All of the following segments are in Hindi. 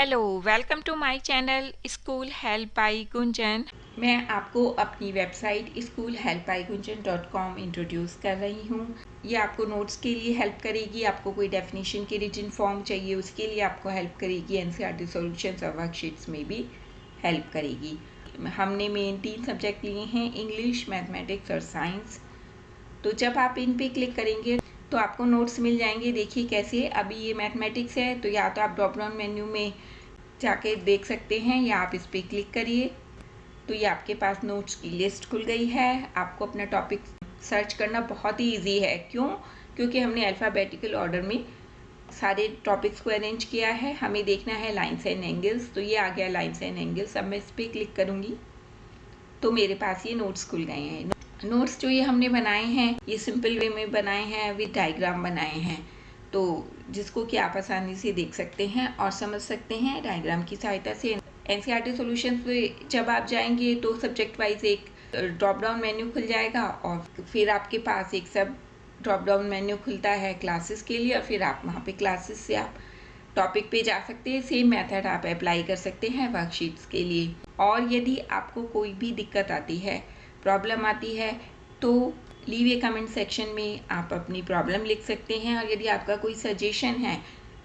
Hello, welcome to my channel school help by Gunjan. मैं आपको अपनी वेबसाइट schoolhelpbygunjan.com इंट्रोड्यूस कर रही हूँ। ये आपको नोट्स के लिए हेल्प करेगी, आपको कोई डेफिनेशन की रिटन फॉर्म चाहिए उसके लिए आपको हेल्प करेगी, एनसीईआरटी सॉल्यूशंस और वर्कशीट्स में भी हेल्प करेगी। हमने मेन 3 सब्जेक्ट लिए हैं, इंग्लिश, मैथमेटिक्स और साइंस। तो जब आप इन पे क्लिक करेंगे तो आपको नोट्स मिल जाएंगे। देखिए कैसे, अभी ये मैथमेटिक्स है तो या तो आप ड्रॉप डाउन मेन्यू में जाके देख सकते हैं या आप इस पर क्लिक करिए तो ये आपके पास नोट्स की लिस्ट खुल गई है। आपको अपना टॉपिक सर्च करना बहुत ही ईजी है। क्यों? क्योंकि हमने अल्फ़ाबेटिकल ऑर्डर में सारे टॉपिक्स को अरेंज किया है। हमें देखना है लाइन्स एंड एंगल्स, तो ये आ गया लाइन्स एंड एंगल्स। अब मैं इस पर क्लिक करूँगी तो मेरे पास ये नोट्स खुल गए हैं। नोट्स जो ये हमने बनाए हैं ये सिंपल वे में बनाए हैं, विद डायग्राम बनाए हैं, तो जिसको कि आप आसानी से देख सकते हैं और समझ सकते हैं डायग्राम की सहायता से। एनसीईआरटी सॉल्यूशंस पे जब आप जाएंगे तो सब्जेक्ट वाइज एक ड्रॉप डाउन मेन्यू खुल जाएगा और फिर आपके पास एक सब ड्रॉप डाउन मेन्यू खुलता है क्लासेस के लिए, और फिर आप वहाँ पे क्लासेस से आप टॉपिक पे जा सकते हैं। सेम मेथड आप अप्लाई कर सकते हैं वर्कशीट्स के लिए। और यदि आपको कोई भी दिक्कत आती है, प्रॉब्लम आती है, तो लीव ए कमेंट सेक्शन में आप अपनी प्रॉब्लम लिख सकते हैं, और यदि आपका कोई सजेशन है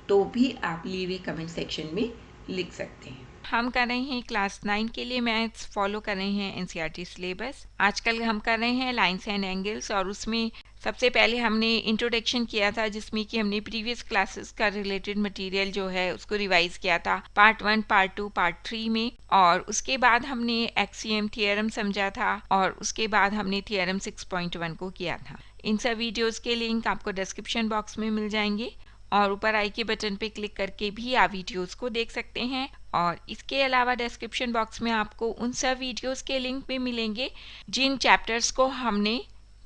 तो भी आप लीव ए कमेंट सेक्शन में लिख सकते हैं। हम कर रहे हैं क्लास 9 के लिए मैथ्स, फॉलो कर रहे हैं एनसीईआरटी सिलेबस। आजकल हम कर रहे हैं लाइन्स एंड एंगल्स, और उसमें सबसे पहले हमने इंट्रोडक्शन किया था जिसमें कि हमने प्रीवियस क्लासेस का रिलेटेड मटेरियल जो है उसको रिवाइज किया था पार्ट 1, पार्ट 2, पार्ट 3 में। और उसके बाद हमने एक्सियम थ्योरम समझा था, और उसके बाद हमने थ्योरम 6.1 को किया था। इन सब वीडियोस के लिंक आपको डिस्क्रिप्शन बॉक्स में मिल जाएंगे, और ऊपर आई के बटन पे क्लिक करके भी आप वीडियोस को देख सकते हैं। और इसके अलावा डिस्क्रिप्शन बॉक्स में आपको उन सब वीडियोस के लिंक भी मिलेंगे जिन चैप्टर्स को हमने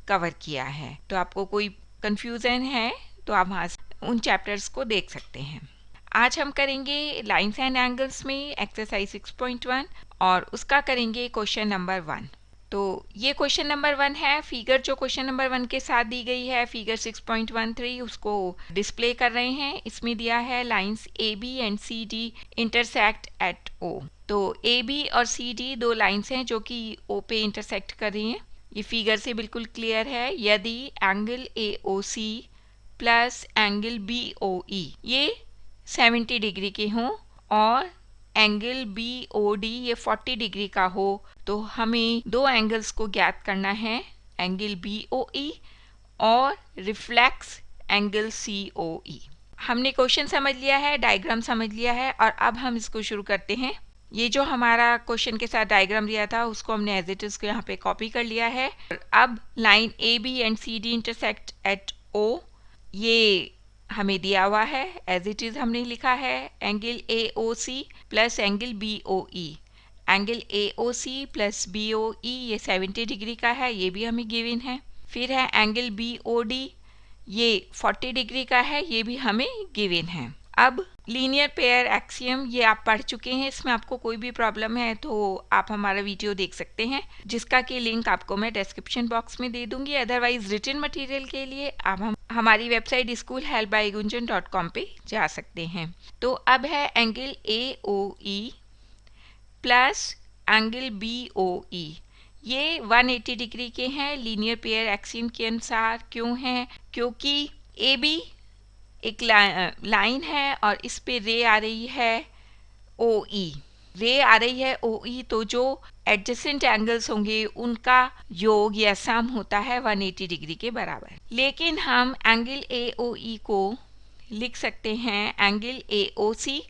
कवर किया है। तो आपको कोई कंफ्यूजन है तो आप वहाँ उन चैप्टर्स को देख सकते हैं। आज हम करेंगे लाइन्स एंड एंगल्स में एक्सरसाइज 6.1, और उसका करेंगे क्वेश्चन नंबर 1। तो ये क्वेश्चन नंबर 1 है। फिगर जो क्वेश्चन नंबर 1 के साथ दी गई है, फिगर 6.13, उसको डिस्प्ले कर रहे हैं। इसमें दिया है lines A B and C D intersect at O. तो ए बी और सी डी दो लाइंस हैं जो कि ओ पे इंटरसेक्ट कर रही हैं। ये फिगर से बिल्कुल क्लियर है। यदि angle A O C plus angle B O E ये 70 डिग्री के हों और एंगल बी ओ डी ये 40 डिग्री का हो, तो हमें दो एंगल्स को ज्ञात करना है, एंगल बी ओ ई और रिफ्लेक्स एंगल सी ओ ई। हमने क्वेश्चन समझ लिया है, डायग्राम समझ लिया है, और अब हम इसको शुरू करते हैं। ये जो हमारा क्वेश्चन के साथ डायग्राम दिया था उसको हमने एज इट इज को यहाँ पे कॉपी कर लिया है। अब line A B and C D intersect at O, ये हमें दिया हुआ है, एज इट इज हमने लिखा है angle A O C plus angle B O E. Angle A O C plus B O E ये 70 डिग्री का है, ये भी हमें गिवन है। फिर है एंगल बी ओ डी, ये 40 डिग्री का है, ये भी हमें गिवन है। अब लीनियर पेयर एक्सियम ये आप पढ़ चुके हैं, इसमें आपको कोई भी प्रॉब्लम है तो आप हमारा वीडियो देख सकते हैं, जिसका कि लिंक आपको मैं डिस्क्रिप्शन बॉक्स में दे दूंगी। अदरवाइज रिटन मटेरियल के लिए आप हमारी वेबसाइट schoolhelpbygunjan.com पे जा सकते हैं। तो अब है angle A O E plus angle B O E, ये 180 डिग्री के हैं लीनियर पेयर एक्सियम के अनुसार। क्यों है? क्योंकि ए बी एक लाइन है और इस पे रे आ रही है ओ ई, रे आ रही है ओ ई, तो जो एडजेसेंट एंगल्स होंगे उनका योग या सम होता है 180 डिग्री के बराबर। लेकिन हम एंगल ए ओ ई को लिख सकते हैं angle A O C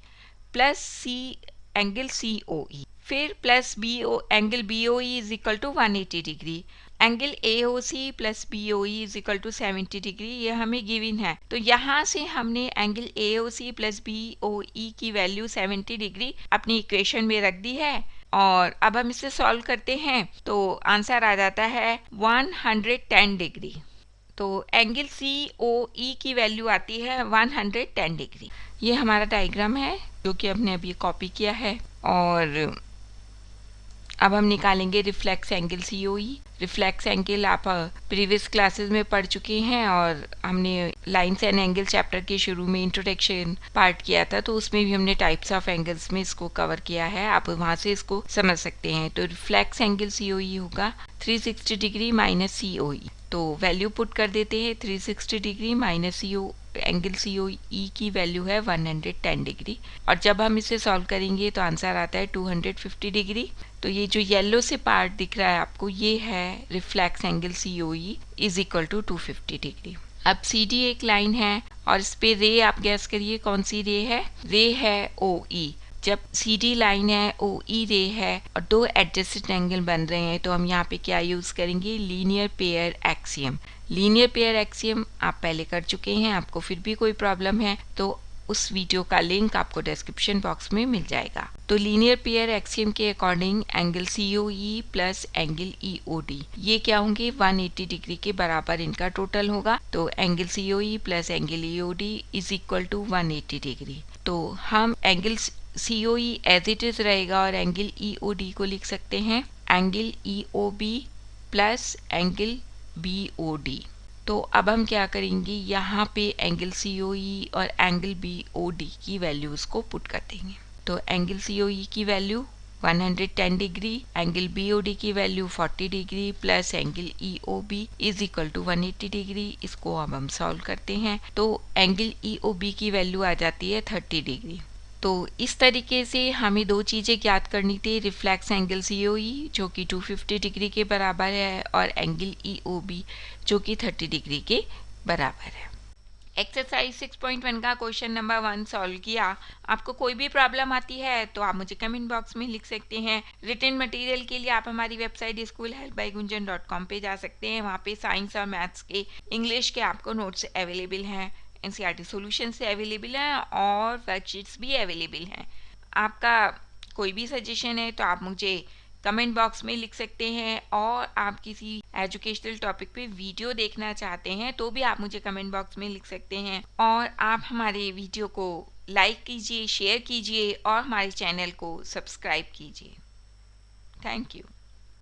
plus C angle C O E, फिर plus B O angle B O E is equal to 180 degree. Angle A O C plus B O E is equal to 70 degree, ये हमें गिवन है। तो यहाँ से हमने angle A O C plus B O E की वैल्यू 70 डिग्री अपनी इक्वेशन में रख दी है, और अब हम इसे सॉल्व करते हैं तो आंसर आ जाता है 110 डिग्री। तो एंगल सी ओ ई की वैल्यू आती है 110 डिग्री। ये हमारा डायग्राम है जो कि हमने अभी कॉपी किया है, और अब हम निकालेंगे reflex angle COE। Reflex angle आप प्रीवियस क्लासेस में पढ़ चुके हैं और हमने लाइंस एंड एंगल चैप्टर के शुरू में इंट्रोडक्शन पार्ट किया था, तो उसमें भी हमने टाइप्स ऑफ एंगल्स में इसको कवर किया है। आप वहां से इसको समझ सकते हैं। तो रिफ्लेक्स एंगल COE होगा 360 डिग्री माइनस COE। तो वैल्यू पुट कर देते हैं। 360 डिग्री माइनस एंगल COE की वैल्यू है 110 डिग्री, और जब हम इसे सॉल्व करेंगे तो आंसर आता है 250 डिग्री। तो ये जो येलो से पार्ट दिख रहा है आपको, ये है reflex angle COE is equal to 250 degree. अब CD एक लाइन है और इस पे रे आप गैस करिए कौन सी रे है। रे है OE। जब CD लाइन है, OE रे है और दो एडजेसेंट एंगल बन रहे हैं, तो हम यहाँ पे क्या यूज करेंगे, linear pair axiom. Linear pair axiom आप पहले कर चुके हैं। आपको फिर भी कोई प्रॉब्लम है तो उस वीडियो का लिंक आपको डिस्क्रिप्शन बॉक्स में मिल जाएगा। तो लीनियर पेयर एक्सियम के according angle COE plus angle EOD ये क्या होंगे, 180 डिग्री के बराबर इनका टोटल होगा। तो angle COE plus angle EOD is equal to 180 degree. तो हम angle COE as it is रहेगा और एंगल EOD को लिख सकते हैं angle EOB plus angle BOD। तो अब हम क्या करेंगे, यहाँ पे एंगल COE और एंगल BOD की वैल्यूज को पुट कर देंगे। तो एंगल COE की वैल्यू 110 डिग्री, एंगल BOD की value 40 degree plus angle EOB is equal to 180 degree. इसको अब हम सॉल्व करते हैं तो एंगल EOB की वैल्यू आ जाती है 30 डिग्री। तो इस तरीके से हमें दो चीज़ें ज्ञात करनी थी, रिफ्लेक्स एंगल COE जो कि 250 डिग्री के बराबर है और एंगल EOB जो कि 30 डिग्री के बराबर है। एक्सरसाइज 6.1 का क्वेश्चन नंबर 1 सॉल्व किया। आपको कोई भी प्रॉब्लम आती है तो आप मुझे कमेंट बॉक्स में लिख सकते हैं। रिटन मटेरियल के लिए आप हमारी वेबसाइट schoolhelpbygunjan.com पे जा सकते हैं। वहाँ पे साइंस और मैथ्स के, इंग्लिश के आपको नोट्स अवेलेबल हैं, NCERT सॉल्यूशन से अवेलेबल हैं और वर्कशीट्स भी अवेलेबल हैं। आपका कोई भी सजेशन है तो आप मुझे कमेंट बॉक्स में लिख सकते हैं, और आप किसी एजुकेशनल टॉपिक पे वीडियो देखना चाहते हैं तो भी आप मुझे कमेंट बॉक्स में लिख सकते हैं। और आप हमारे वीडियो को लाइक कीजिए, शेयर कीजिए और हमारे चैनल को सब्सक्राइब कीजिए। Thank you.